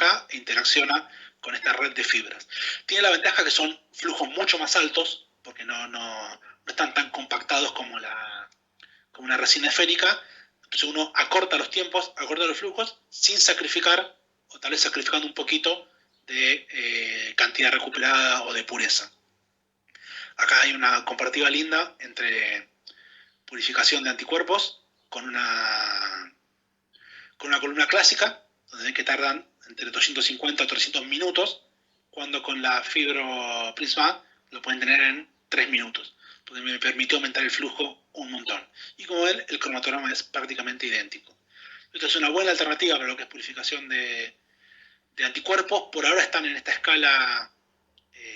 acá e interacciona con esta red de fibras. Tiene la ventaja que son flujos mucho más altos, porque no están tan compactados como una resina esférica. Entonces uno acorta los tiempos, acorta los flujos, sin sacrificar, o tal vez sacrificando un poquito de cantidad recuperada o de pureza. Acá hay una comparativa linda entre purificación de anticuerpos con una columna clásica, donde ven que tardan entre 250 a 300 minutos, cuando con la fibroprisma lo pueden tener en 3 minutos. Entonces me permitió aumentar el flujo un montón. Y como ven, el cromatograma es prácticamente idéntico. Esto es una buena alternativa para lo que es purificación de anticuerpos. Por ahora están en esta escala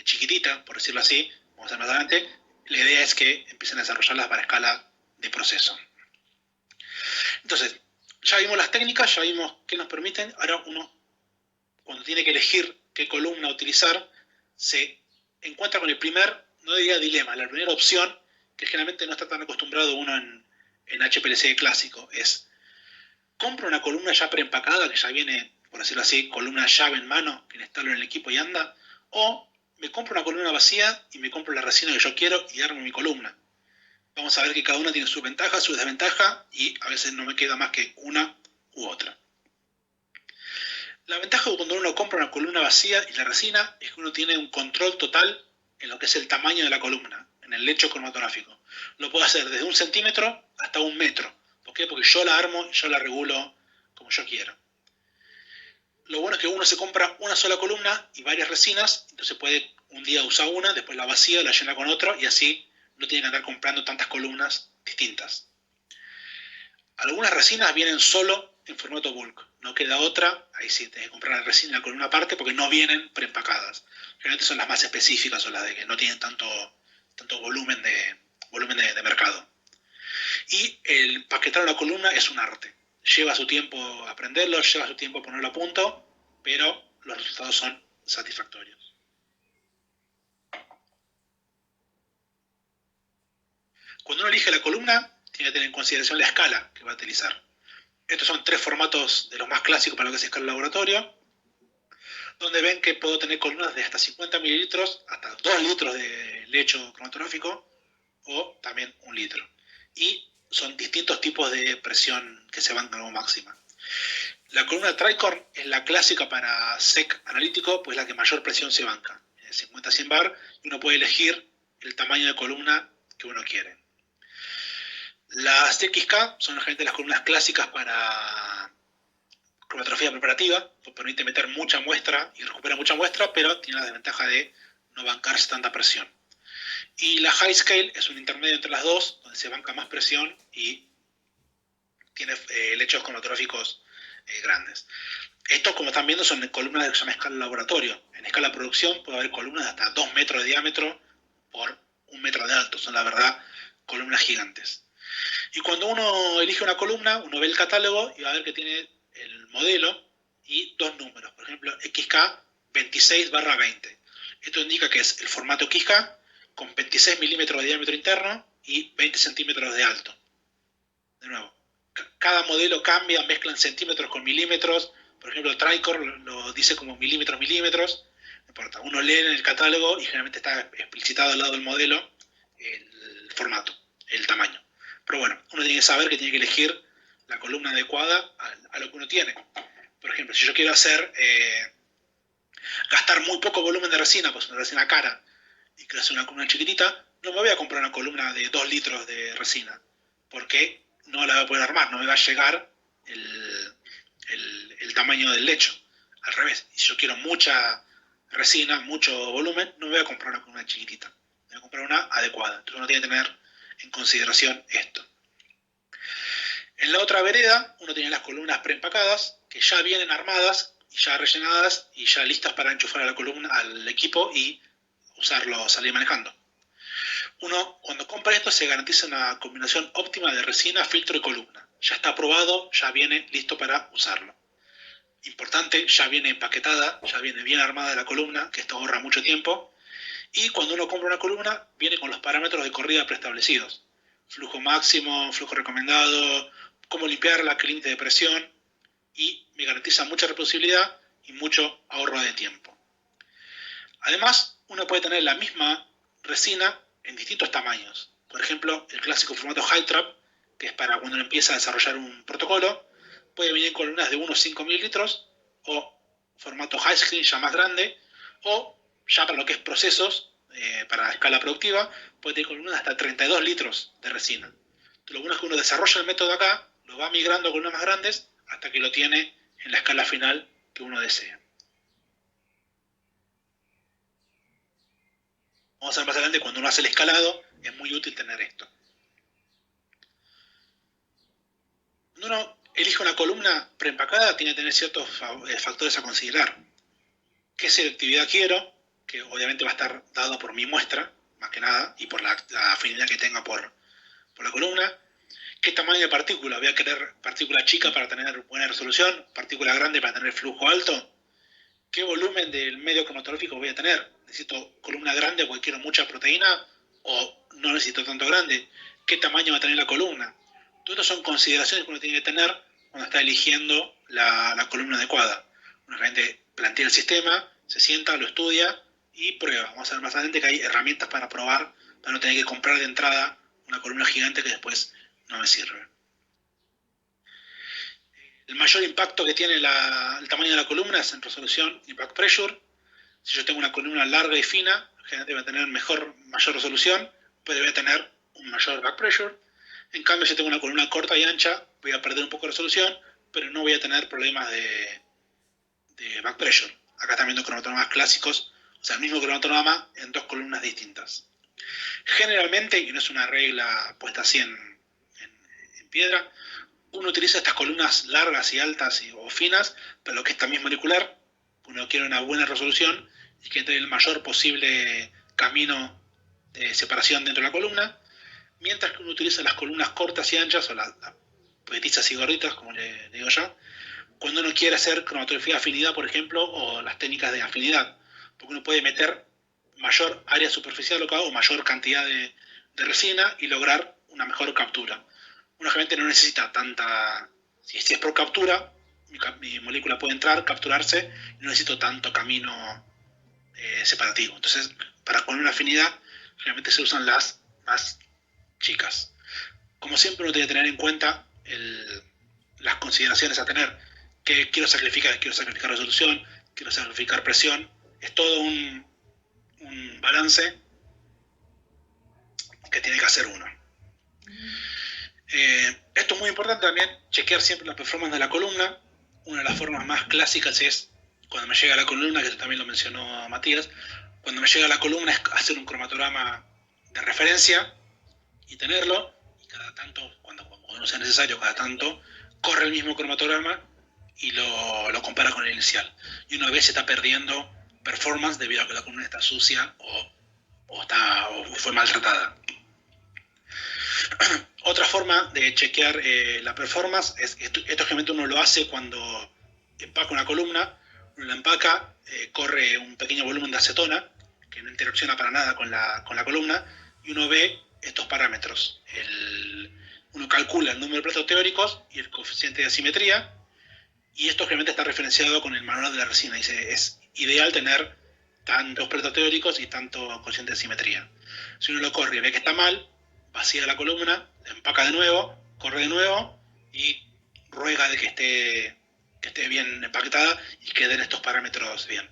chiquitita, por decirlo así, vamos a ver más adelante. La idea es que empiecen a desarrollarlas para escala de proceso. Entonces, ya vimos las técnicas, ya vimos qué nos permiten. Ahora uno, cuando tiene que elegir qué columna utilizar, se encuentra con el primer, no diría dilema, la primera opción, que generalmente no está tan acostumbrado uno en HPLC clásico, es: compro una columna ya preempacada, que ya viene, por decirlo así, columna llave en mano, que instalo en el equipo y anda, o me compro una columna vacía y me compro la resina que yo quiero y armo mi columna. Vamos a ver que cada una tiene su ventaja, su desventaja, y a veces no me queda más que una u otra. La ventaja de cuando uno compra una columna vacía y la resina es que uno tiene un control total en lo que es el tamaño de la columna, en el lecho cromatográfico. Lo puedo hacer desde 1 centímetro hasta 1 metro. ¿Por qué? Porque yo la armo y yo la regulo como yo quiero. Lo bueno es que uno se compra una sola columna y varias resinas, entonces puede un día usar una, después la vacía, la llena con otra, y así no tiene que andar comprando tantas columnas distintas. Algunas resinas vienen solo en formato bulk, no queda otra, ahí sí tenés que comprar la resina y la columna aparte porque no vienen preempacadas. Generalmente son las más específicas o las de que no tienen tanto volumen de mercado. Y el paquetar una columna es un arte. Lleva su tiempo aprenderlo, lleva su tiempo ponerlo a punto, pero los resultados son satisfactorios. Cuando uno elige la columna, tiene que tener en consideración la escala que va a utilizar. Estos son 3 formatos de los más clásicos para lo que es escala laboratorio, donde ven que puedo tener columnas de hasta 50 mililitros, hasta 2 litros de lecho cromatográfico, o también 1 litro. Y son distintos tipos de presión que se van como máxima. La columna Tricorn es la clásica para SEC analítico, pues la que mayor presión se banca, 50-100 bar, y uno puede elegir el tamaño de columna que uno quiere. Las XK son generalmente las columnas clásicas para cromatografía preparativa, que permite meter mucha muestra y recuperar mucha muestra, pero tiene la desventaja de no bancarse tanta presión. Y la High Scale es un intermedio entre las dos, donde se banca más presión y tiene lechos cromatográficos grandes. Estos, como están viendo, son columnas que se llama escala laboratorio. En escala producción puede haber columnas de hasta 2 metros de diámetro por 1 metro de alto. Son, la verdad, columnas gigantes. Y cuando uno elige una columna, uno ve el catálogo y va a ver que tiene el modelo y 2 números. Por ejemplo, XK 26/20. Esto indica que es el formato XK con 26 milímetros de diámetro interno y 20 centímetros de alto. De nuevo, cada modelo cambia, mezclan centímetros con milímetros. Por ejemplo, Tricorn lo dice como milímetros, no importa. Uno lee en el catálogo y generalmente está explicitado al lado del modelo el formato, el tamaño. Pero bueno, uno tiene que saber que tiene que elegir la columna adecuada a lo que uno tiene. Por ejemplo, si yo quiero gastar muy poco volumen de resina, pues una resina cara, y quiero hacer una columna chiquitita, no me voy a comprar una columna de 2 litros de resina, porque no la voy a poder armar, no me va a llegar el tamaño del lecho. Al revés, si yo quiero mucha resina, mucho volumen, no me voy a comprar una columna chiquitita, me voy a comprar una adecuada. Entonces uno tiene que tener en consideración esto. En la otra vereda, uno tiene las columnas preempacadas, que ya vienen armadas, y ya rellenadas, y ya listas para enchufar a la columna, al equipo, y usarlo, salir manejando. Uno, cuando compra esto, se garantiza una combinación óptima de resina, filtro y columna. Ya está aprobado, ya viene listo para usarlo. Importante, ya viene empaquetada, ya viene bien armada la columna, que esto ahorra mucho tiempo. Y cuando uno compra una columna, viene con los parámetros de corrida preestablecidos. Flujo máximo, flujo recomendado, cómo limpiarla, qué límite de presión. Y me garantiza mucha reproducibilidad y mucho ahorro de tiempo. Además, uno puede tener la misma resina en distintos tamaños. Por ejemplo, el clásico formato HiTrap, que es para cuando uno empieza a desarrollar un protocolo, puede venir en columnas de unos 5 mililitros, o formato high screen ya más grande, o ya para lo que es procesos, para escala productiva, puede tener columnas de hasta 32 litros de resina. Entonces, lo bueno es que uno desarrolla el método acá, lo va migrando a columnas más grandes, hasta que lo tiene en la escala final que uno desea. Vamos a ver más adelante, cuando uno hace el escalado, es muy útil tener esto. Cuando uno elige una columna preempacada, tiene que tener ciertos factores a considerar. ¿Qué selectividad quiero? Que obviamente va a estar dado por mi muestra, más que nada, y por la afinidad que tenga por la columna. ¿Qué tamaño de partícula? ¿Voy a querer partícula chica para tener buena resolución? ¿Partícula grande para tener flujo alto? ¿Qué volumen del medio cromatográfico voy a tener? ¿Necesito columna grande porque quiero mucha proteína o no necesito tanto grande? ¿Qué tamaño va a tener la columna? Todas estas son consideraciones que uno tiene que tener cuando está eligiendo la columna adecuada. Una gente plantea el sistema, se sienta, lo estudia y prueba. Vamos a ver más adelante que hay herramientas para probar, para no tener que comprar de entrada una columna gigante que después no me sirve. El mayor impacto que tiene el tamaño de la columna es en resolución y back pressure. Si yo tengo una columna larga y fina, generalmente voy a tener mayor resolución, pero voy a tener un mayor back pressure. En cambio, si tengo una columna corta y ancha, voy a perder un poco de resolución, pero no voy a tener problemas de back pressure. Acá están viendo cronotogramas clásicos, o sea, el mismo cronotograma en dos columnas distintas. Generalmente, y no es una regla puesta así en piedra, uno utiliza estas columnas largas y altas o finas para lo que es también molecular. Uno quiere una buena resolución y que tenga el mayor posible camino de separación dentro de la columna, mientras que uno utiliza las columnas cortas y anchas, o las poetizas y gorditas, como le digo yo, cuando uno quiere hacer cromatografía de afinidad, por ejemplo, o las técnicas de afinidad, porque uno puede meter mayor área superficial o mayor cantidad de resina y lograr una mejor captura. Uno generalmente no necesita tanta... Si es por captura, mi molécula puede entrar, capturarse, y no necesito tanto camino separativo. Entonces, para poner una afinidad, generalmente se usan las más chicas. Como siempre, uno tiene que tener en cuenta las consideraciones a tener. ¿Qué quiero sacrificar? Quiero sacrificar resolución, quiero sacrificar presión. Es todo un balance que tiene que hacer uno. Esto es muy importante también, chequear siempre la performance de la columna. Una de las formas más clásicas es, cuando me llega la columna, que eso también lo mencionó Matías, cuando me llega la columna es hacer un cromatograma de referencia y tenerlo, y cada tanto, cuando no sea necesario, cada tanto, corre el mismo cromatograma y lo compara con el inicial. Y una vez se está perdiendo performance debido a que la columna está sucia o fue maltratada. Otra forma de chequear la performance es esto generalmente uno lo hace cuando empaca una columna. Uno la empaca, corre un pequeño volumen de acetona que no interacciona para nada con la columna, y uno ve estos parámetros. Uno calcula el número de platos teóricos y el coeficiente de asimetría, y esto generalmente está referenciado con el manual de la resina. Dice, es ideal tener tantos platos teóricos y tanto coeficiente de asimetría. Si uno lo corre y ve que está mal, vacía la columna, la empaca de nuevo, corre de nuevo y ruega de que esté bien empaquetada y que den estos parámetros bien.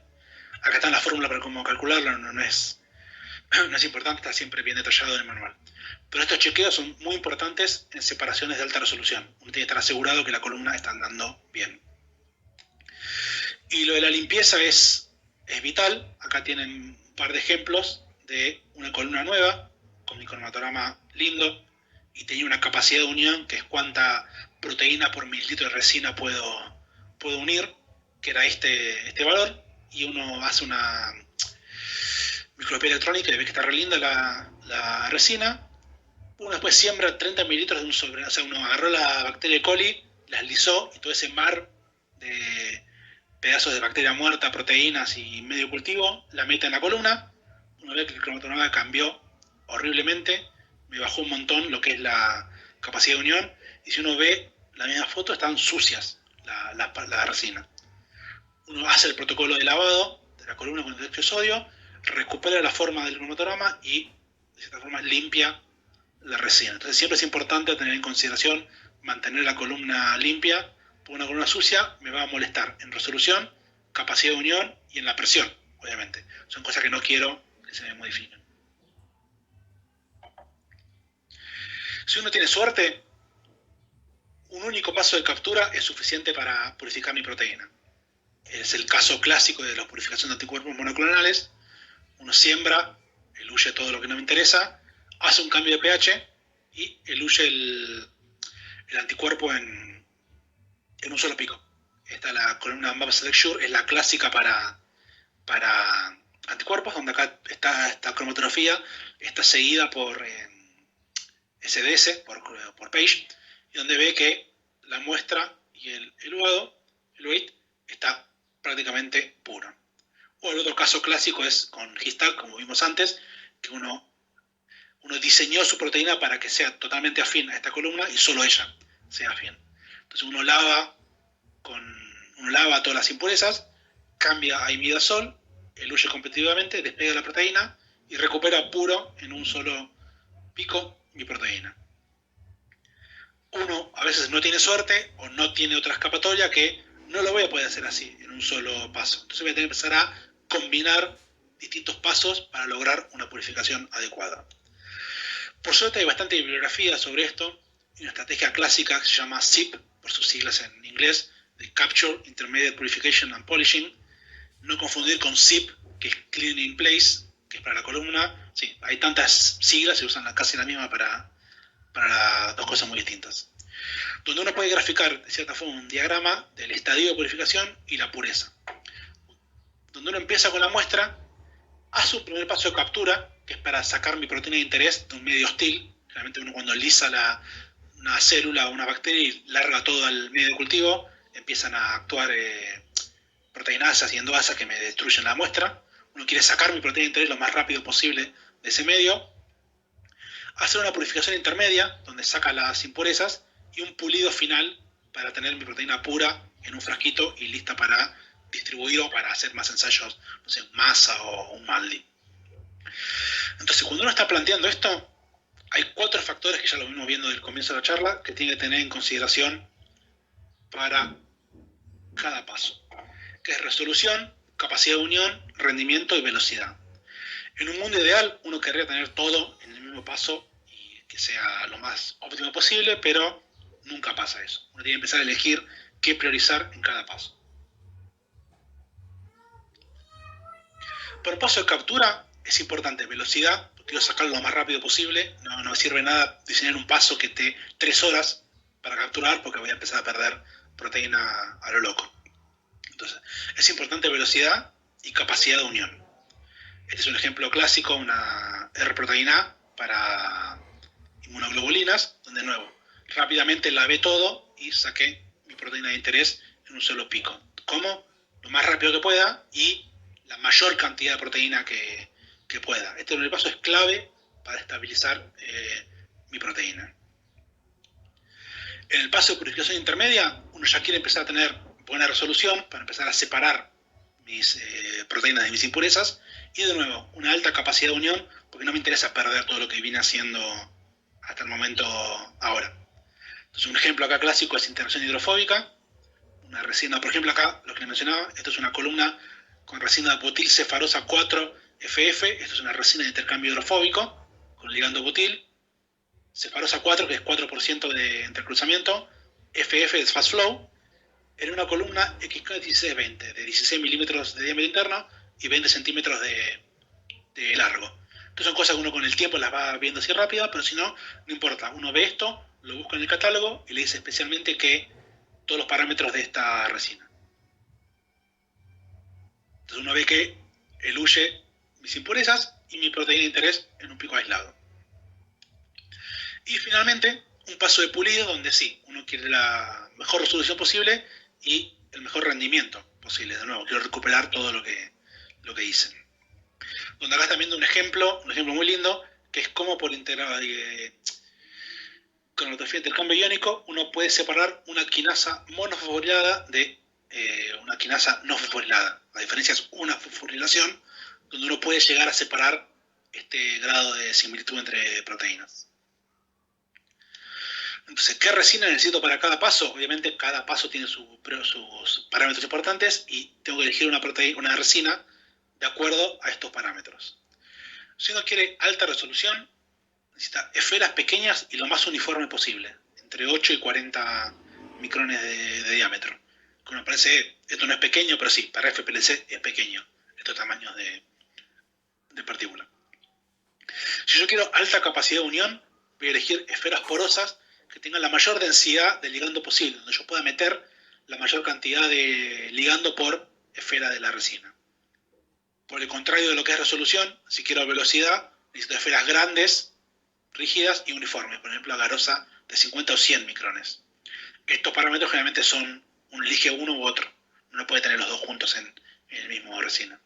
Acá está la fórmula para cómo calcularlo, no es importante, está siempre bien detallado en el manual. Pero estos chequeos son muy importantes en separaciones de alta resolución. Uno tiene que estar asegurado que la columna está andando bien. Y lo de la limpieza es vital. Acá tienen un par de ejemplos de una columna nueva, con mi cromatograma lindo, y tenía una capacidad de unión, que es cuánta proteína por mililitro de resina puedo unir, que era este valor, y uno hace una microscopía electrónica y ve que está re linda la resina. Uno después siembra 30 mililitros de un sobre, o sea, uno agarró la bacteria E. coli, la deslizó, y todo ese mar de pedazos de bacteria muerta, proteínas y medio cultivo, la mete en la columna. Uno ve que el cromatograma cambió horriblemente, me bajó un montón lo que es la capacidad de unión, y si uno ve la misma foto, están sucias la resina. uno hace el protocolo de lavado de la columna con el dióxido de sodio, recupera la forma del cromatograma y de cierta forma limpia la resina. Entonces siempre es importante tener en consideración mantener la columna limpia, porque una columna sucia me va a molestar en resolución, capacidad de unión y en la presión, obviamente. Son cosas que no quiero que se me modifiquen. Si uno tiene suerte, un único paso de captura es suficiente para purificar mi proteína. Es el caso clásico de la purificación de anticuerpos monoclonales. Uno siembra, eluye todo lo que no me interesa, hace un cambio de pH y eluye el anticuerpo en un solo pico. Esta la columna Map Select Sure, es la clásica para anticuerpos, donde acá está esta cromatografía, está seguida por SDS, por Page, y donde ve que la muestra y el weight está prácticamente puro. O el otro caso clásico es con Histag, como vimos antes, que uno diseñó su proteína para que sea totalmente afín a esta columna y solo ella sea afín. Entonces uno lava todas las impurezas, cambia a imidazol, eluye competitivamente, despega la proteína y recupera puro en un solo pico mi proteína. Uno a veces no tiene suerte o no tiene otra escapatoria que no lo voy a poder hacer así, en un solo paso. Entonces voy a tener que empezar a combinar distintos pasos para lograr una purificación adecuada. Por suerte hay bastante bibliografía sobre esto. Hay una estrategia clásica que se llama CIP, por sus siglas en inglés, de Capture, Intermediate Purification and Polishing. No confundir con CIP, que es Clean in Place, que es para la columna. Sí, hay tantas siglas, se usan casi la misma para dos cosas muy distintas. Donde uno puede graficar, de cierta forma, un diagrama del estadio de purificación y la pureza. Donde uno empieza con la muestra, hace un primer paso de captura, que es para sacar mi proteína de interés de un medio hostil. Generalmente uno cuando lisa una célula o una bacteria y larga todo al medio de cultivo, empiezan a actuar proteinasas y endosas que me destruyen la muestra. Uno quiere sacar mi proteína de interés lo más rápido posible de ese medio. Hacer una purificación intermedia, donde saca las impurezas, y un pulido final para tener mi proteína pura en un frasquito y lista para distribuir o para hacer más ensayos, no sé, masa o un MALDI. Entonces, cuando uno está planteando esto, hay 4 factores que ya lo venimos viendo desde el comienzo de la charla que tiene que tener en consideración para cada paso, que es resolución, capacidad de unión, rendimiento y velocidad. En un mundo ideal, uno querría tener todo en el mismo paso y que sea lo más óptimo posible, pero nunca pasa eso. Uno tiene que empezar a elegir qué priorizar en cada paso. Para un paso de captura es importante velocidad, quiero sacarlo lo más rápido posible, no me sirve nada diseñar un paso que esté 3 horas para capturar porque voy a empezar a perder proteína a lo loco. Entonces, es importante velocidad y capacidad de unión. Este es un ejemplo clásico, una R-proteína para inmunoglobulinas, donde de nuevo, rápidamente lavé todo y saqué mi proteína de interés en un solo pico. ¿Cómo? Lo más rápido que pueda y la mayor cantidad de proteína que pueda. Este primer paso es clave para estabilizar mi proteína. En el paso de purificación intermedia, uno ya quiere empezar a tener buena resolución para empezar a separar mis proteínas de mis impurezas y de nuevo, una alta capacidad de unión porque no me interesa perder todo lo que vine haciendo hasta el momento ahora. Entonces un ejemplo acá clásico es interacción hidrofóbica, una resina, por ejemplo acá, lo que les mencionaba, esto es una columna con resina butil cefarosa 4FF, esto es una resina de intercambio hidrofóbico con ligando butil, cefarosa 4 que es 4% de intercruzamiento, FF es fast flow, en una columna XK1620 de 16 milímetros de diámetro interno y 20 centímetros de largo. Entonces son cosas que uno con el tiempo las va viendo así rápido, pero si no, no importa. Uno ve esto, lo busca en el catálogo y le dice especialmente que todos los parámetros de esta resina. Entonces uno ve que eluye mis impurezas y mi proteína de interés en un pico aislado. Y finalmente, un paso de pulido donde sí, uno quiere la mejor resolución posible y el mejor rendimiento posible. De nuevo, quiero recuperar todo lo que hice. Donde acá están viendo un ejemplo muy lindo, que es cómo por cromatografía de intercambio iónico uno puede separar una quinasa monofosforilada de una quinasa no fosforilada. La diferencia es una fosforilación donde uno puede llegar a separar este grado de similitud entre proteínas. Entonces, ¿qué resina necesito para cada paso? Obviamente cada paso tiene sus parámetros importantes y tengo que elegir una resina de acuerdo a estos parámetros. Si uno quiere alta resolución, necesita esferas pequeñas y lo más uniforme posible, entre 8 y 40 micrones de diámetro. Como me parece, esto no es pequeño, pero sí, para FPLC es pequeño, estos tamaños de partícula. Si yo quiero alta capacidad de unión, voy a elegir esferas porosas que tengan la mayor densidad de ligando posible, donde yo pueda meter la mayor cantidad de ligando por esfera de la resina. Por el contrario de lo que es resolución, si quiero velocidad, necesito esferas grandes, rígidas y uniformes, por ejemplo, agarosa de 50 o 100 micrones. Estos parámetros generalmente son elige uno u otro, no puede tener los dos juntos en el mismo resina.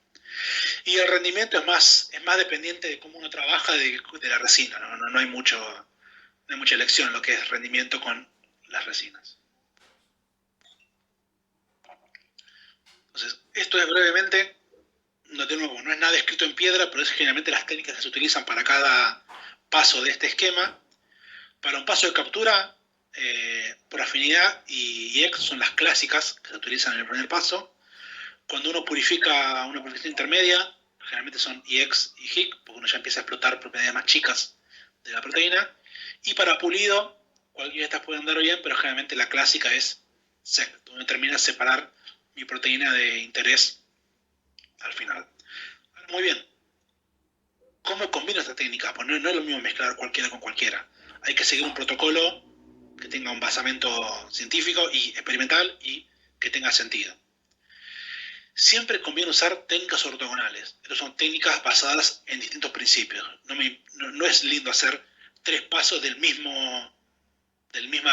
Y el rendimiento es más dependiente de cómo uno trabaja de la resina, no hay mucha elección en lo que es rendimiento con las resinas. Entonces, esto es brevemente, de nuevo, no es nada escrito en piedra, pero es generalmente las técnicas que se utilizan para cada paso de este esquema. Para un paso de captura, por afinidad y X son las clásicas que se utilizan en el primer paso. Cuando uno purifica una purificación intermedia, generalmente son IX y HIC, porque uno ya empieza a explotar propiedades más chicas de la proteína. Y para pulido, cualquiera de estas puede andar bien, pero generalmente la clásica es SEC, donde termina de separar mi proteína de interés al final. Muy bien. ¿Cómo combino esta técnica? Pues no es lo mismo mezclar cualquiera con cualquiera. Hay que seguir un protocolo que tenga un basamento científico y experimental y que tenga sentido. Siempre conviene usar técnicas ortogonales. Estas son técnicas basadas en distintos principios. No es lindo hacer 3 pasos del misma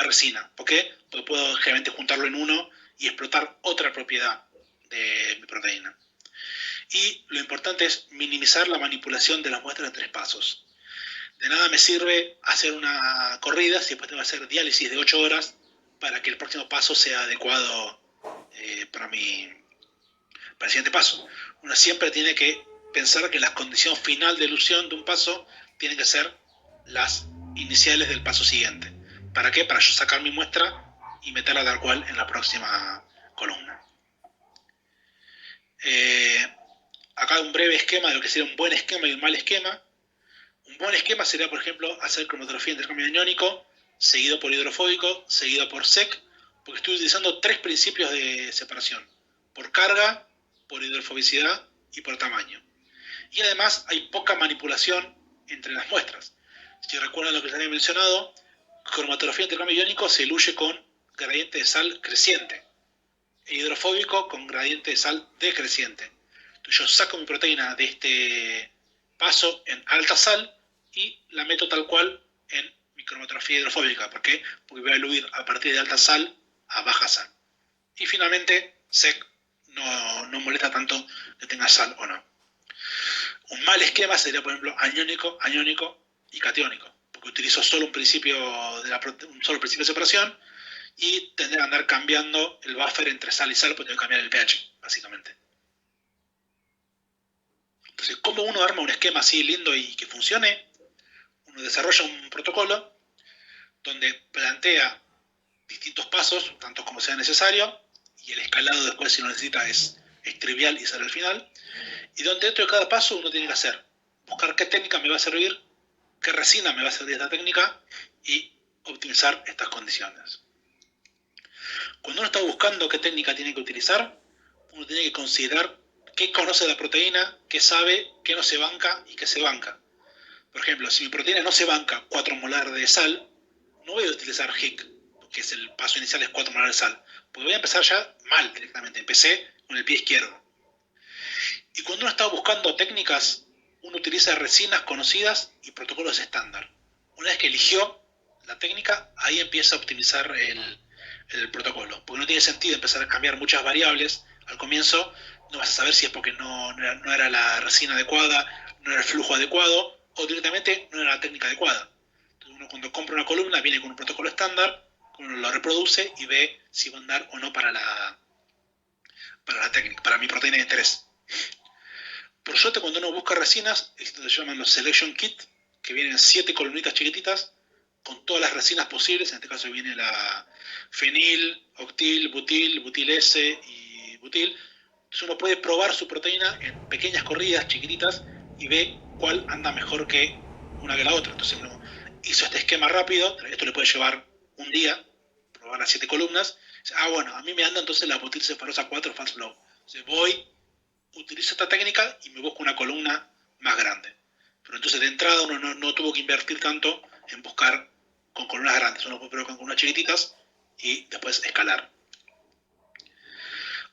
resina. ¿Por qué? Porque puedo generalmente juntarlo en uno y explotar otra propiedad de mi proteína. Y lo importante es minimizar la manipulación de las muestras en 3 pasos. De nada me sirve hacer una corrida si después tengo que hacer diálisis de 8 horas para que el próximo paso sea adecuado para el siguiente paso. Uno siempre tiene que pensar que la condición final de elusión de un paso tienen que ser las iniciales del paso siguiente. ¿Para qué? Para yo sacar mi muestra y meterla tal cual en la próxima columna. Acá un breve esquema de lo que sería un buen esquema y un mal esquema. Un buen esquema sería, por ejemplo, hacer cromatografía de intercambio aniónico, seguido por hidrofóbico, seguido por SEC, porque estoy utilizando 3 principios de separación: por carga, por hidrofobicidad y por tamaño. Y además hay poca manipulación entre las muestras. Si recuerdan lo que les había mencionado, cromatografía de intercambio iónico se diluye con gradiente de sal creciente, e hidrofóbico con gradiente de sal decreciente. Entonces yo saco mi proteína de este paso en alta sal y la meto tal cual en mi cromatografía hidrofóbica. ¿Por qué? Porque voy a diluir a partir de alta sal a baja sal. Y finalmente, SEC no molesta tanto que tenga sal o no. Un mal esquema sería, por ejemplo, aniónico y catiónico, porque utilizo solo un solo principio de separación y tendré que andar cambiando el buffer entre sal y sal, porque tengo que cambiar el pH, básicamente. Entonces, ¿cómo uno arma un esquema así lindo y que funcione? Uno desarrolla un protocolo donde plantea distintos pasos, tantos como sea necesario, y el escalado después, si lo necesita, es trivial y sale al final, y donde dentro de cada paso uno tiene que hacer, buscar qué técnica me va a servir, qué resina me va a servir esta técnica, y optimizar estas condiciones. Cuando uno está buscando qué técnica tiene que utilizar, uno tiene que considerar qué conoce de la proteína, qué sabe, qué no se banca y qué se banca. Por ejemplo, si mi proteína no se banca 4 molar de sal, no voy a utilizar HIC, que es el paso inicial, es 4 molar de sal, porque voy a empezar ya mal directamente. Empecé con el pie izquierdo. Y cuando uno está buscando técnicas, uno utiliza resinas conocidas y protocolos estándar. Una vez que eligió la técnica, ahí empieza a optimizar el protocolo, porque no tiene sentido empezar a cambiar muchas variables al comienzo. No vas a saber si es porque no era la resina adecuada, no era el flujo adecuado, o directamente no era la técnica adecuada. Entonces uno, cuando compra una columna, viene con un protocolo estándar, uno lo reproduce y ve si va a andar o no para la para la técnica, para mi proteína de interés. Por suerte, cuando uno busca resinas, esto se llaman los Selection Kit, que vienen 7 columnitas chiquititas con todas las resinas posibles. En este caso viene la fenil, octil, butil, butil S y butil. Entonces uno puede probar su proteína en pequeñas corridas chiquititas y ve cuál anda mejor que una que la otra. Entonces uno hizo este esquema rápido, esto le puede llevar un día, probar las 7 columnas. Bueno, a mí me anda entonces la butil cefarosa 4 fast flow. Entonces voy, utilizo esta técnica y me busco una columna más grande. Pero entonces de entrada uno no tuvo que invertir tanto en buscar con columnas grandes. Uno puede probar con columnas chiquititas y después escalar.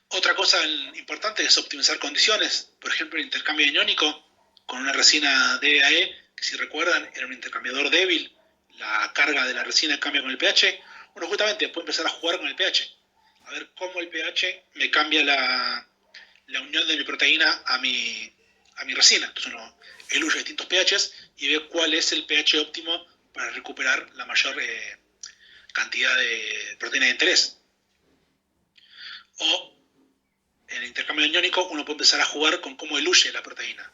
Otra cosa importante es optimizar condiciones. Por ejemplo, el intercambio iónico con una resina DAE, que si recuerdan era un intercambiador débil, la carga de la resina cambia con el pH. Uno justamente puede empezar a jugar con el pH, a ver cómo el pH me cambia la unión de mi proteína a mi resina. Entonces uno eluye distintos pHs y ve cuál es el pH óptimo para recuperar la mayor cantidad de proteína de interés. O en el intercambio iónico uno puede empezar a jugar con cómo eluye la proteína.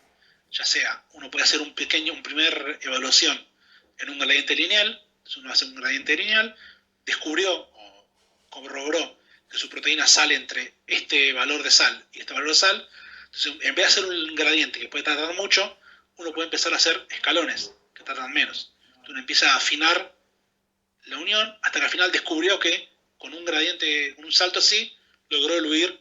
Ya sea, uno puede hacer un primer evaluación en un gradiente lineal. Entonces uno hace un gradiente lineal, descubrió o corroboró que su proteína sale entre este valor de sal y este valor de sal. Entonces, en vez de hacer un gradiente que puede tardar mucho, uno puede empezar a hacer escalones que tardan menos. Entonces uno empieza a afinar la unión hasta que al final descubrió que con un gradiente, con un salto así, logró eluir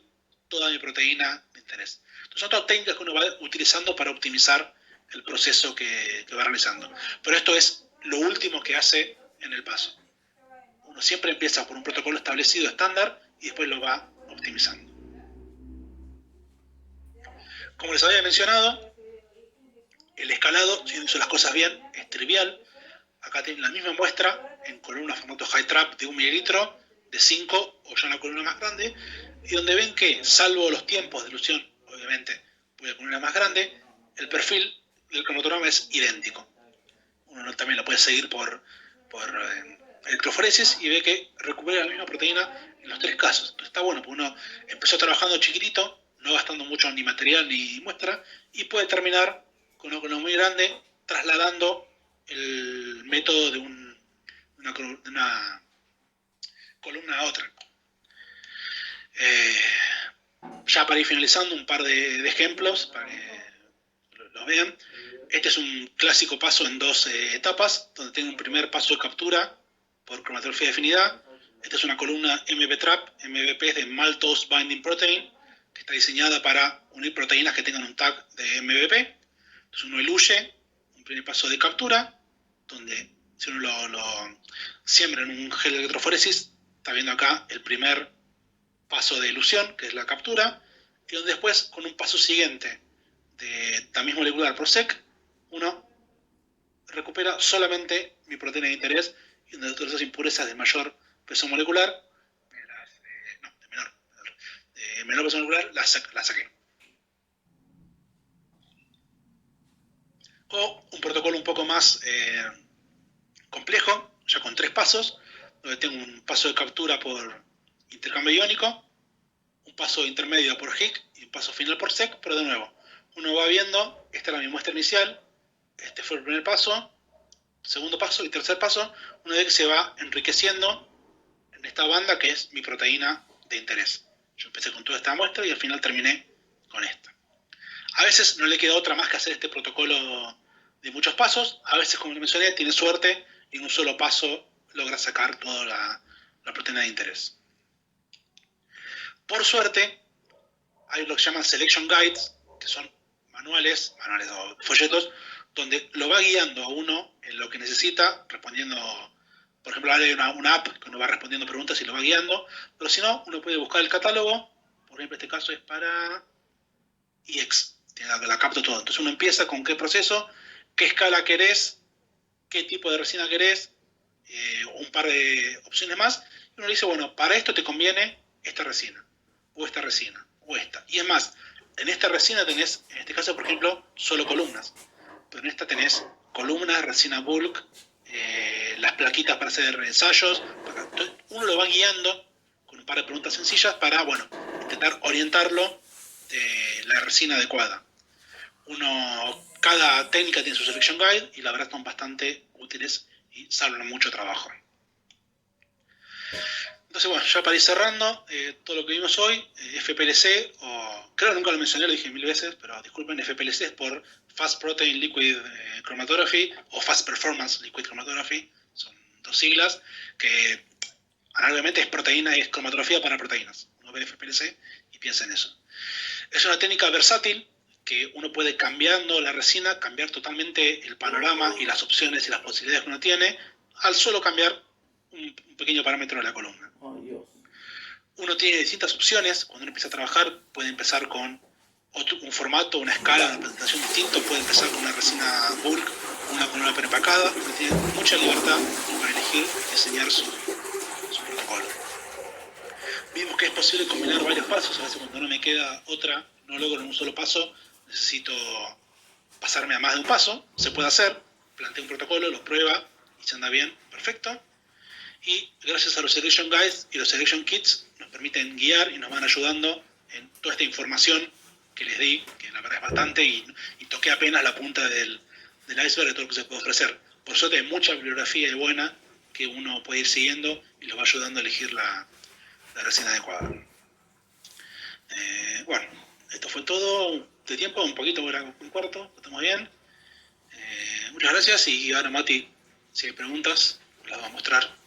toda mi proteína de interés. Entonces son todas técnicas que uno va utilizando para optimizar el proceso que va realizando. Pero esto es lo último que hace en el paso. Uno siempre empieza por un protocolo establecido estándar y después lo va optimizando. Como les había mencionado, el escalado, si uno hizo las cosas bien, es trivial. Acá tienen la misma muestra en columna formato high trap de 1 mililitro, de 5 o ya una columna más grande, y donde ven que, salvo los tiempos de ilusión, obviamente, voy a columna más grande, el perfil del cromatograma es idéntico. Uno también lo puede seguir por electroforesis y ve que recupera la misma proteína en los 3 casos. Entonces está bueno, porque uno empezó trabajando chiquitito, no gastando mucho ni material ni muestra, y puede terminar con una columna muy grande, trasladando el método de una columna a otra. Ya para ir finalizando, un par de ejemplos para que los vean. Este es un clásico paso en 2 etapas, donde tengo un primer paso de captura por cromatografía de afinidad. Esta es una columna MVP-Trap. MVP es de Maltose Binding Protein, que está diseñada para unir proteínas que tengan un tag de MVP. Entonces uno eluye un primer paso de captura, donde si uno lo siembra en un gel de electroforesis, está viendo acá el primer paso de elusión, que es la captura, y donde después, con un paso siguiente de tamiz molecular por SEC, uno recupera solamente mi proteína de interés y donde todas esas impurezas de mayor peso molecular, de menor peso molecular, las saqué. O un protocolo un poco más complejo, ya con 3 pasos, donde tengo un paso de captura por intercambio iónico, un paso intermedio por HIC y un paso final por SEC, pero de nuevo, uno va viendo, esta era mi muestra inicial, este fue el primer paso, segundo paso y tercer paso, uno ve que se va enriqueciendo en esta banda que es mi proteína de interés. Yo empecé con toda esta muestra y al final terminé con esta. A veces no le queda otra más que hacer este protocolo de muchos pasos, a veces, como les mencioné, tiene suerte y en un solo paso logra sacar toda la proteína de interés. Por suerte, hay lo que se llaman selection guides, que son manuales o folletos, donde lo va guiando a uno en lo que necesita, respondiendo, por ejemplo, hay una app que uno va respondiendo preguntas y lo va guiando, pero si no, uno puede buscar el catálogo, por ejemplo, este caso es para IEX, la capto todo. Entonces uno empieza con qué proceso, qué escala querés, qué tipo de resina querés, un par de opciones más, y uno le dice, bueno, para esto te conviene esta resina, o esta resina, o esta. Y es más, en esta resina tenés, en este caso, por ejemplo, solo columnas, pero en esta tenés columnas, resina bulk, las plaquitas para hacer ensayos. Entonces, uno lo va guiando con un par de preguntas sencillas para, bueno, intentar orientarlo de la resina adecuada. Cada técnica tiene su selection guide y la verdad son bastante útiles y salvan mucho trabajo. Entonces, bueno, ya para ir cerrando, todo lo que vimos hoy, FPLC, o creo que nunca lo mencioné, lo dije 1000 veces, pero disculpen, FPLC es por Fast Protein Liquid Chromatography o Fast Performance Liquid Chromatography, son dos siglas, que análoamente es proteína y es cromatografía para proteínas. Uno ve FPLC y piensa en eso. Es una técnica versátil que uno puede cambiando la resina, cambiar totalmente el panorama y las opciones y las posibilidades que uno tiene, al solo cambiar un pequeño parámetro de la columna. Oh, Dios. Uno tiene distintas opciones. Cuando uno empieza a trabajar, puede empezar con un formato, una escala, una presentación distinta. Puede empezar con una resina bulk, con una prepacada. Uno tiene mucha libertad para elegir y diseñar su protocolo. Vimos que es posible combinar varios pasos. A veces cuando no me queda otra, no logro en un solo paso, necesito pasarme a más de un paso. Se puede hacer. Plantea un protocolo, lo prueba y se anda bien, perfecto. Y gracias a los Selection Guides y los Selection Kits nos permiten guiar y nos van ayudando en toda esta información que les di, que la verdad es bastante, y toqué apenas la punta del iceberg de todo lo que se puede ofrecer. Por suerte hay mucha bibliografía buena que uno puede ir siguiendo y los va ayudando a elegir la resina adecuada. Bueno, esto fue todo de tiempo, un poquito, era un cuarto, estamos bien. Muchas gracias y ahora Mati, si hay preguntas, las va a mostrar.